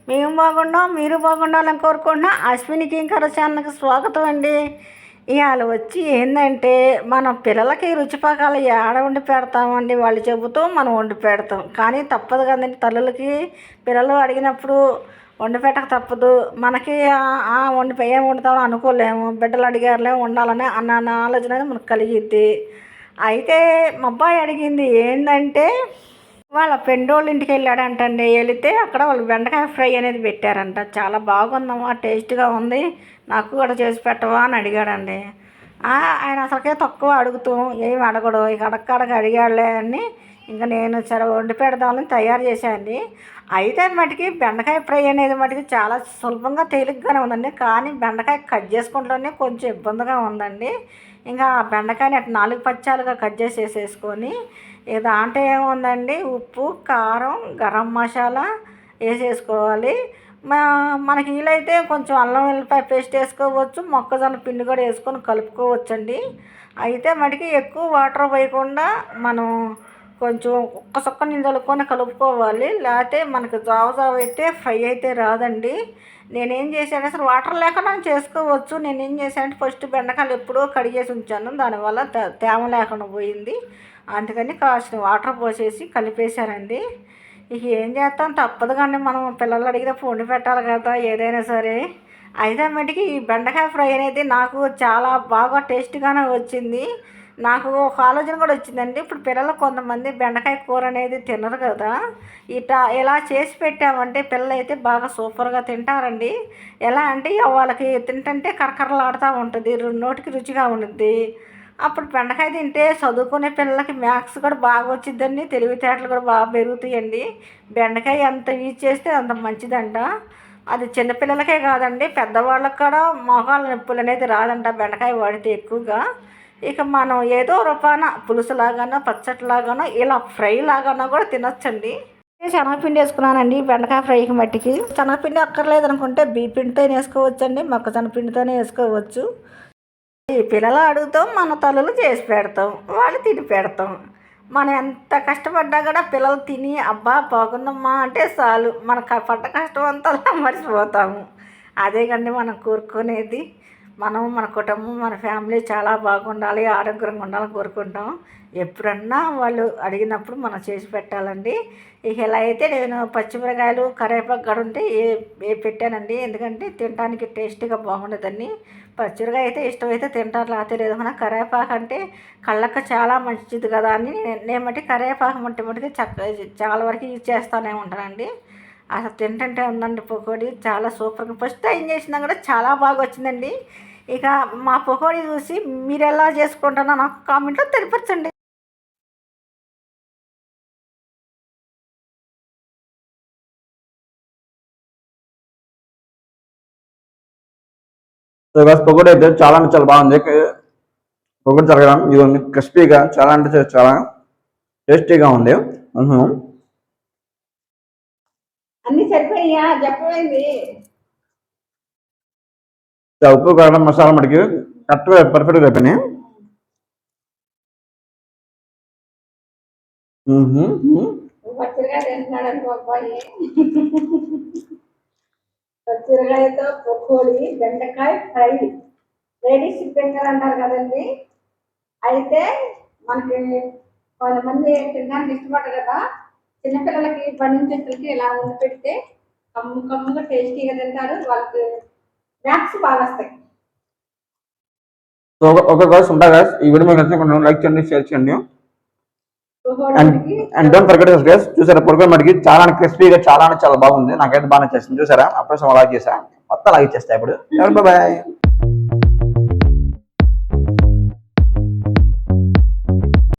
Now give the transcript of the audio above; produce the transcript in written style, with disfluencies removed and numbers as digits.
మేము బాగున్నాం, మీరు బాగుండాలని కోరుకుంటున్నా. అశ్వినికి ఇంకా ఛానల్కి స్వాగతం అండి. ఇవాళ వచ్చి ఏంటంటే మనం పిల్లలకి రుచిపాకాలు ఏడ వండి పెడతామండి. వాళ్ళు చెబుతూ మనం వండి పెడతాం, కానీ తప్పదు కదండి. తల్లులకి పిల్లలు అడిగినప్పుడు వండి పెట్టక తప్పదు. మనకి ఏం వండుతామో అనుకోలేము. బిడ్డలు అడిగారులే వండాలని అన్న ఆలోచన మనకు కలిగిద్ది. అయితే మా అబ్బాయి అడిగింది ఏంటంటే వాళ్ళ ఫ్రెండోళ్ళ ఇంటికి వెళ్ళాడంటండి. వెళితే అక్కడ వాళ్ళు బెండకాయ ఫ్రై అనేది పెట్టారంట. చాలా బాగుందమ్మా, టేస్ట్గా ఉంది, నాకు కూడా చేసి పెట్టవా అని అడిగాడండి. ఆయన అసలుకే తక్కువ అడుగుతూ ఏమి అడగడు. ఇక అడగడక అడిగాడులే అని ఇంకా నేను సరే వండి పెడదామని తయారు చేశానండి. అయితే మటుకి బెండకాయ ఫ్రై అనేది మటుకి చాలా సులభంగా తేలిగ్గానే ఉందండి, కానీ బెండకాయ కట్ చేసుకుంటూనే కొంచెం ఇబ్బందిగా ఉందండి. ఇంకా బెండకాయని అటు 4 పచ్చాలుగా కట్ చేసేసుకొని ఇక దాంట్లో ఏముందండి, ఉప్పు, కారం, గరం మసాలా వేసేసుకోవాలి. మనకి వీలైతే కొంచెం అల్లం వెల్లిపాయ పేస్ట్ వేసుకోవచ్చు, మొక్కజొన్న పిండి కూడా వేసుకొని కలుపుకోవచ్చండి. అయితే మటుకి ఎక్కువ వాటర్ పోయకుండా మనం కొంచెం ఒక్క సొక్క నిందలుకొని కలుపుకోవాలి. లేకపోతే మనకు జావ అయితే ఫ్రై అయితే రాదండి. నేనేం చేశాను, అసలు వాటర్ లేకుండా చేసుకోవచ్చు. నేనేం చేశానంటే ఫస్ట్ బెండకాయలు ఎప్పుడో కడిగేసి ఉంచాను, దానివల్ల తేమ లేకుండా పోయింది. అందుకని కాసిన వాటర్ పోసేసి కలిపేశానండి. ఇక ఏం చేస్తాం, తప్పదు కానీ మనం పిల్లలు అడిగితే వండి పెట్టాలి కదా ఏదైనా సరే. అయితే మటుకి ఈ బెండకాయ ఫ్రై అనేది నాకు చాలా బాగా టేస్ట్గానే వచ్చింది. నాకు ఒక ఆలోచన కూడా వచ్చిందండి. ఇప్పుడు పిల్లలు కొంతమంది బెండకాయ కూర అనేది తినరు కదా, ఇలా చేసి పెట్టామంటే పిల్లలు అయితే బాగా సూపర్గా తింటారండి. ఎలా అంటే వాళ్ళకి తింటుంటే కరకరలాడుతూ ఉంటుంది, నోటికి రుచిగా ఉంటుంది. అప్పుడు బెండకాయ తింటే చదువుకునే పిల్లలకి మ్యాథ్స్ కూడా బాగా వచ్చిద్దండి, తెలివితేటలు కూడా బాగా పెరుగుతాయండి. బెండకాయ ఎంత యూజ్ చేస్తే అంత మంచిదంట. అది చిన్నపిల్లలకే కాదండి, పెద్దవాళ్ళకి కూడా మోకాళ్ళ నొప్పులు అనేది రాదంట బెండకాయ వాడితే ఎక్కువగా. ఇక మనం ఏదో రూపాన పులుసులాగానో పచ్చట్లాగానో ఇలా ఫ్రై లాగానో కూడా తినొచ్చండి. శనగపిండి వేసుకున్నానండి బెండకాయ ఫ్రైకి మట్టికి. శనగపిండి అక్కర్లేదు అనుకుంటే బియ్యపిండితో వేసుకోవచ్చండి, మొక్కజొన్న పిండితోనే వేసుకోవచ్చు. ఈ పిల్లలు అడుగుతాం, మన తల్లులు చేసి పెడతాం, వాళ్ళు తిని పెడతాం. మనం ఎంత కష్టపడ్డా కూడా పిల్లలు తిని అబ్బా బాగుందమ్మా అంటే చాలు, మన పడ్డ కష్టం అంతా మర్చిపోతాము. అదే కండి మనం కోరుకునేది. మన కుటుంబం, మన ఫ్యామిలీ చాలా బాగుండాలి, ఆరోగ్యంగా ఉండాలని కోరుకుంటాం. ఎప్పుడన్నా వాళ్ళు అడిగినప్పుడు మనం చేసి పెట్టాలండి. ఇక ఇలా అయితే నేను పచ్చిమిరకాయలు, కరివేపాకు కూడా ఉంటే పెట్టానండి, ఎందుకంటే తినడానికి టేస్టీగా బాగుండేదండి. పచ్చిమిరకాయ అయితే ఇష్టమైతే తింటారు, లేకపోతే లేదు. మన కరివేపాకు అంటే కళ్ళకు చాలా మంచిది కదా అని నేను మట్టి కరివేపాకు మట్టికి చాలా వరకు యూజ్ చేస్తూనే ఉంటానండి. అసలు తింటుంటే ఉందండి పకోడీ చాలా సూపర్గా. ఫస్ట్ టైం చేసినా కూడా చాలా బాగా వచ్చిందండి. ఇక మా పకోడీ చూసి మీరు ఎలా చేసుకుంటారో నాకు కామెంట్లో తెలియపరచండి. పకోడీ అయితే చాలా అంటే చాలా బాగుంది. పకోడీ జరగడం ఇది క్రిస్పీగా చాలా అంటే చాలా టేస్టీగా ఉంది. అన్ని సరిపోయా చెప్పలేదు. ఉప్పు, కారం, మసాలా మటుకి కరెక్ట్గా పర్ఫెక్ట్గా అయిపోయినాయి. పచ్చిరకాయతో పకోడీ, బెండకాయ ఫ్రై, లేడీస్ ఫింగర్ అంటారు కదండి. అయితే మనకి కొంతమంది తినడానికి ఇష్టపడరు కదా, చిన్నపిల్లలకి పండించేసరికి ఇలా వండి పెడితే కమ్ముగా టేస్టీగా తింటారు, వాళ్ళకి మ్యాథ్స్ బాగా వస్తాయి. ఒక గాయస్ ఉంటా గాయస్, ఈ వీడియో మీకు నచ్చినప్పుడు లైక్ చేయండి, షేర్ చేయండి. And don't forget this guys. చూసారా పకోడీ మటుకి చాలా క్రిస్పీగా చాలా అంటే చాలా బాగుంది. నాకైతే బాగా నచ్చేసింది. చూసారా అప్పుడు అలా చేసా మొత్తం అలాగే చేస్తా ఇప్పుడు. బాయ్.